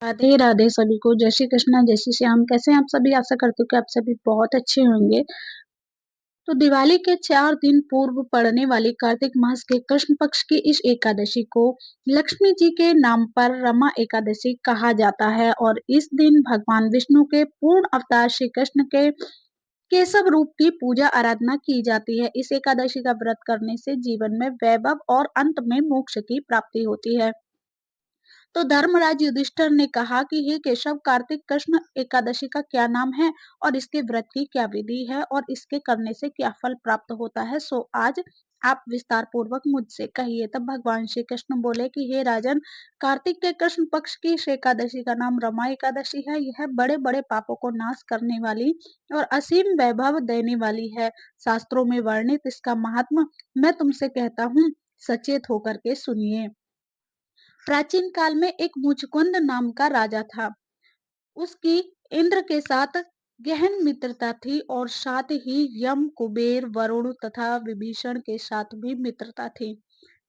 राधे राधे सभी को। जय श्री कृष्णा, जय श्री श्याम। कैसे हैं आप सभी? आशा करती हूँ कि आप सभी बहुत अच्छे होंगे। तो दिवाली के 4 दिन पूर्व पड़ने वाली कार्तिक मास के कृष्ण पक्ष की इस एकादशी को लक्ष्मी जी के नाम पर रमा एकादशी कहा जाता है और इस दिन भगवान विष्णु के पूर्ण अवतार श्री कृष्ण के केशव रूप की पूजा आराधना की जाती है। इस एकादशी का व्रत करने से जीवन में वैभव और अंत में मोक्ष की प्राप्ति होती है। तो धर्मराज युधिष्ठिर ने कहा कि हे केशव, कार्तिक कृष्ण एकादशी का क्या नाम है और इसके व्रत की क्या विधि है और इसके करने से क्या फल प्राप्त होता है, सो आज आप विस्तार पूर्वक मुझसे कहिए। तब भगवान श्री कृष्ण बोले कि हे राजन, कार्तिक के कृष्ण पक्ष की इस एकादशी का नाम रमा एकादशी है। यह बड़े बड़े पापों को नाश करने वाली और असीम वैभव देने वाली है। शास्त्रों में वर्णित इसका महात्मा मैं तुमसे कहता हूँ, सचेत होकर के सुनिए। प्राचीन काल में एक मुचकुंद नाम का राजा था। उसकी इंद्र के साथ गहन मित्रता थी और साथ ही यम, कुबेर, वरुण तथा विभीषण के साथ भी मित्रता थी।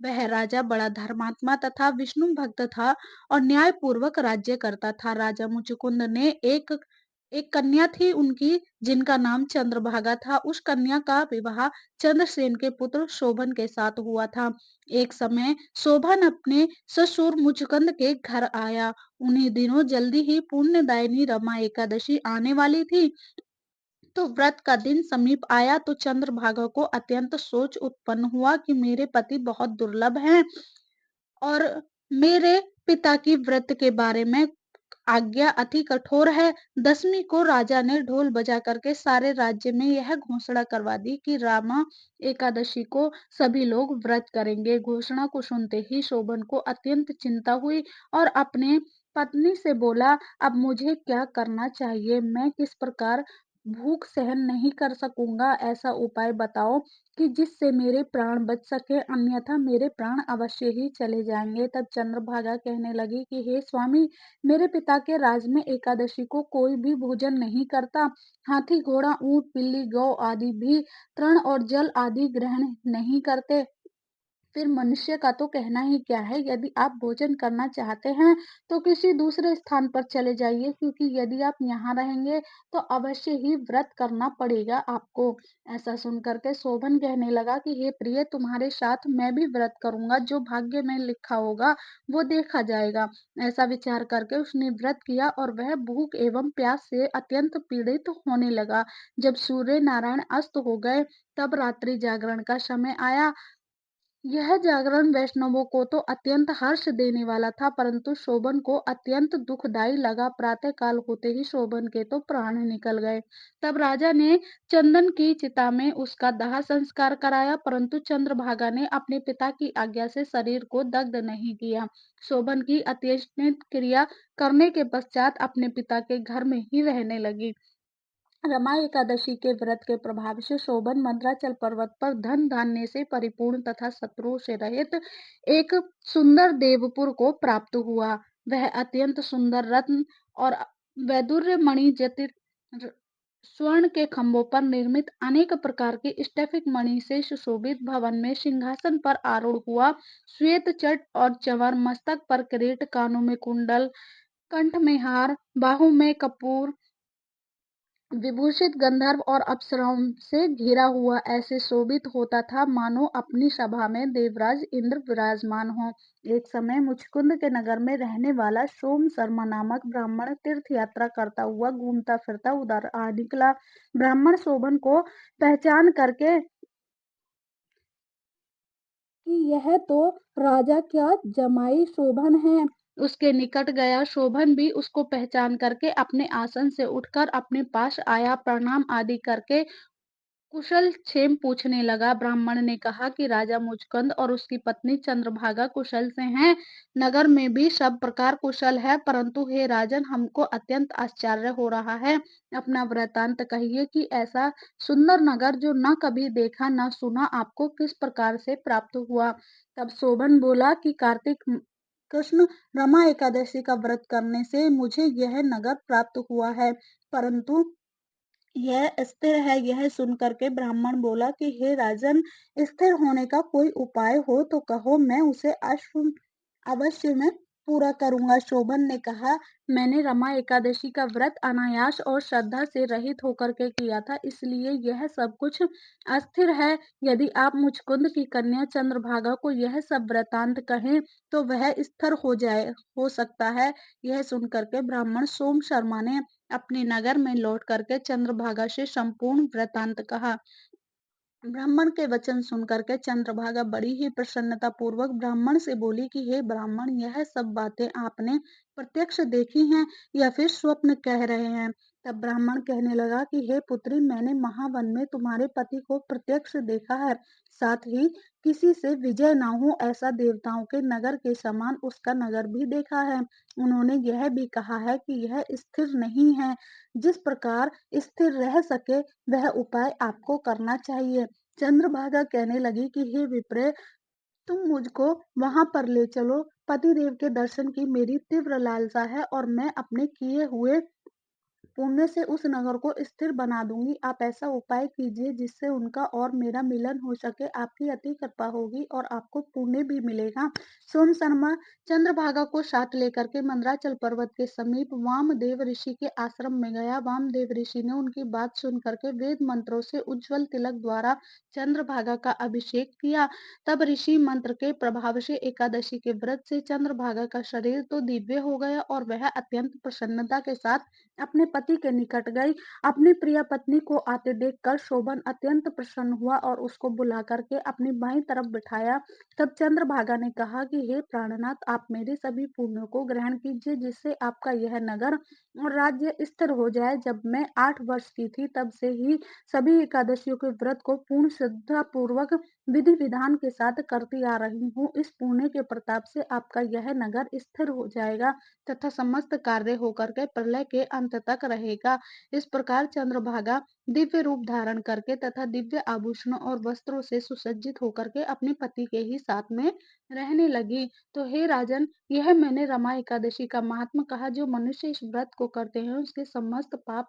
वह राजा बड़ा धर्मात्मा तथा विष्णु भक्त था और न्याय पूर्वक राज्य करता था। राजा मुचुकुंद ने एक एक कन्या थी उनकी, जिनका नाम चंद्रभागा था। उस कन्या का विवाह चंद्रसेन के पुत्र शोभन के साथ हुआ था। एक समय शोभन अपने ससुर मुचुकुंद के घर आया। उन्हीं दिनों जल्दी ही पुण्यदायिनी रमा एकादशी आने वाली थी। तो व्रत का दिन समीप आया तो चंद्रभागा को अत्यंत सोच उत्पन्न हुआ कि मेरे पति बहुत दुर्लभ हैं और मेरे पिता की व्रत के बारे में आज्ञा अति कठोर है। 10वीं को राजा ने ढोल बजा करके सारे राज्य में यह घोषणा करवा दी कि रामा एकादशी को सभी लोग व्रत करेंगे। घोषणा को सुनते ही शोभन को अत्यंत चिंता हुई और अपने पत्नी से बोला, अब मुझे क्या करना चाहिए? मैं किस प्रकार भूख सहन नहीं कर सकूंगा। ऐसा उपाय बताओ कि जिससे मेरे प्राण बच सके, अन्यथा मेरे प्राण अवश्य ही चले जाएंगे। तब चंद्रभागा कहने लगी कि हे स्वामी, मेरे पिता के राज में एकादशी को कोई भी भोजन नहीं करता। हाथी, घोड़ा, ऊंट, बिल्ली, गौ आदि भी तृण और जल आदि ग्रहण नहीं करते। फिर मनुष्य का तो कहना ही क्या है। यदि आप भोजन करना चाहते हैं तो किसी दूसरे स्थान पर चले जाइए, क्योंकि यदि आप यहाँ रहेंगे तो अवश्य ही व्रत करना पड़ेगा आपको। ऐसा सुनकर के शोभन कहने लगा कि हे प्रिय, तुम्हारे साथ मैं भी व्रत करूंगा। जो भाग्य में लिखा होगा वो देखा जाएगा। ऐसा विचार करके उसने व्रत किया और वह भूख एवं प्यास से अत्यंत पीड़ित होने लगा। जब सूर्य नारायण अस्त हो गए तब रात्रि जागरण का समय आया। यह जागरण वैष्णवों को तो अत्यंत हर्ष देने वाला था, परंतु शोभन को अत्यंत दुखदायी लगा। प्रातः काल होते ही शोभन के तो प्राण निकल गए। तब राजा ने चंदन की चिता में उसका दाह संस्कार कराया, परंतु चंद्रभागा ने अपने पिता की आज्ञा से शरीर को दग्ध नहीं किया। शोभन की अंत्येष्टि क्रिया करने के पश्चात अपने पिता के घर में ही रहने लगी। रमा एकादशी के व्रत के प्रभाव से शोभन मंद्राचल पर्वत पर धन धान्य से परिपूर्ण तथा शत्रुओं से रहित एक सुंदर देवपुर को प्राप्त हुआ। वह अत्यंत सुंदर रत्न और वैदुर्य मणि जटित स्वर्ण के खंभों पर निर्मित अनेक प्रकार के स्टैफिक मणि से सुशोभित भवन में सिंहासन पर आरूढ़ हुआ। श्वेत चट और चंवर, मस्तक पर किरीट, कानों में कुंडल, कंठ में हार, बाहु में कपूर विभूषित गंधर्व और अप्सराओं से घिरा हुआ ऐसे शोभित होता था मानो अपनी सभा में देवराज इंद्र विराजमान हो। एक समय मुचकुंद के नगर में रहने वाला सोम शर्मा नामक ब्राह्मण तीर्थ यात्रा करता हुआ घूमता फिरता उधर आ निकला। ब्राह्मण शोभन को पहचान करके कि यह तो राजा क्या जमाई शोभन है, उसके निकट गया। शोभन भी उसको पहचान करके अपने आसन से उठकर अपने पास आया। प्रणाम आदि करके कुशल क्षेम पूछने लगा। ब्राह्मण ने कहा कि राजा मुचकुंद और उसकी पत्नी चंद्रभागा कुशल से हैं। नगर में भी सब प्रकार कुशल है, परंतु हे राजन, हमको अत्यंत आश्चर्य हो रहा है। अपना वृतांत कहिए कि ऐसा सुंदर नगर जो न कभी देखा न सुना, आपको किस प्रकार से प्राप्त हुआ। तब शोभन बोला कि कार्तिक कृष्ण रमा एकादशी का व्रत करने से मुझे यह नगर प्राप्त हुआ है, परंतु यह स्थिर है। यह सुन करके ब्राह्मण बोला कि हे राजन, स्थिर होने का कोई उपाय हो तो कहो, मैं उसे अवश्य में पूरा करूँगा। शोभन ने कहा, मैंने रमा एकादशी का व्रत अनायास और श्रद्धा से रहित होकर के किया था, इसलिए यह सब कुछ अस्थिर है। यदि आप मुचकुंद की कन्या चंद्रभागा को यह सब वृतांत कहें, तो वह स्थिर हो सकता है। यह सुनकर के ब्राह्मण सोम शर्मा ने अपने नगर में लौट करके चंद्रभागा से संपूर्ण वृतांत कहा। ब्राह्मण के वचन सुनकर के चंद्रभागा बड़ी ही प्रसन्नता पूर्वक ब्राह्मण से बोली कि हे ब्राह्मण, यह सब बातें आपने प्रत्यक्ष देखी हैं या फिर स्वप्न कह रहे हैं। तब ब्राह्मण कहने लगा कि हे पुत्री, मैंने महावन में तुम्हारे पति को प्रत्यक्ष देखा है, साथ ही किसी से विजय ना हो ऐसा देवताओं के नगर के समान उसका नगर भी देखा है। उन्होंने यह भी कहा है कि यह स्थिर नहीं है। जिस प्रकार स्थिर रह सके वह उपाय आपको करना चाहिए। चंद्रभागा कहने लगी कि हे विप्र, तुम मुझको वहां पर ले चलो। पतिदेव के दर्शन की मेरी तीव्र लालसा है और मैं अपने किए हुए पुण्य से उस नगर को स्थिर बना दूंगी। आप ऐसा उपाय कीजिए जिससे उनका और मेरा मिलन हो सके। आपकी अति कृपा होगी और आपको पुण्य भी मिलेगा। सोम शर्मा चंद्रभागा को साथ लेकर के मंदराचल पर्वत के समीप वामदेव ऋषि के आश्रम में गया। वामदेव ऋषि ने उनकी बात सुन करके वेद मंत्रों से उज्जवल तिलक द्वारा चंद्रभागा का अभिषेक किया। तब ऋषि मंत्र के प्रभाव से एकादशी के व्रत से चंद्रभागा का शरीर तो दिव्य हो गया और वह अत्यंत प्रसन्नता के साथ अपने पति के निकट गई। अपनी प्रिय पत्नी को आते देखकर शोभन अत्यंत प्रसन्न हुआ और उसको बुला करके अपनी बाईं तरफ बिठाया। तब चंद्रभागा ने कहा कि हे प्राणनाथ, आप मेरे सभी पुण्यों को ग्रहण कीजिए जिससे आपका यह नगर और राज्य स्थिर हो जाए। जब मैं 8 वर्ष की थी तब से ही सभी एकादशियों के व्रत को पूर्ण श्रद्धा पूर्वक विधि विधान के साथ करती आ रही हूँ। इस पुण्य के प्रताप से आपका यह नगर स्थिर हो जाएगा तथा समस्त कार्य होकर के प्रलय के अंत तक रहेगा। इस प्रकार चंद्रभागा दिव्य रूप धारण करके तथा दिव्य आभूषणों और वस्त्रों से सुसज्जित होकर के अपने पति के ही साथ में रहने लगी। तो हे राजन, यह मैंने रमा एकादशी का महात्मा कहा। जो मनुष्य इस व्रत को करते हैं उसके समस्त पाप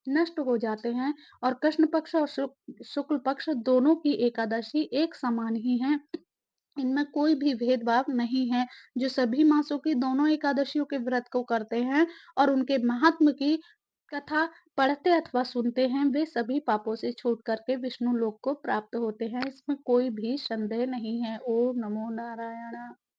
नष्ट हो जाते हैं और कृष्ण पक्ष और शुक्ल पक्ष दोनों की एकादशी एक समान ही है। इनमें कोई भी भेदभाव नहीं है। जो सभी मासों की दोनों एकादशियों के व्रत को करते हैं और उनके महात्म की कथा पढ़ते अथवा सुनते हैं, वे सभी पापों से छूट करके विष्णु लोक को प्राप्त होते हैं। इसमें कोई भी संदेह नहीं है। ओम नमो नारायण।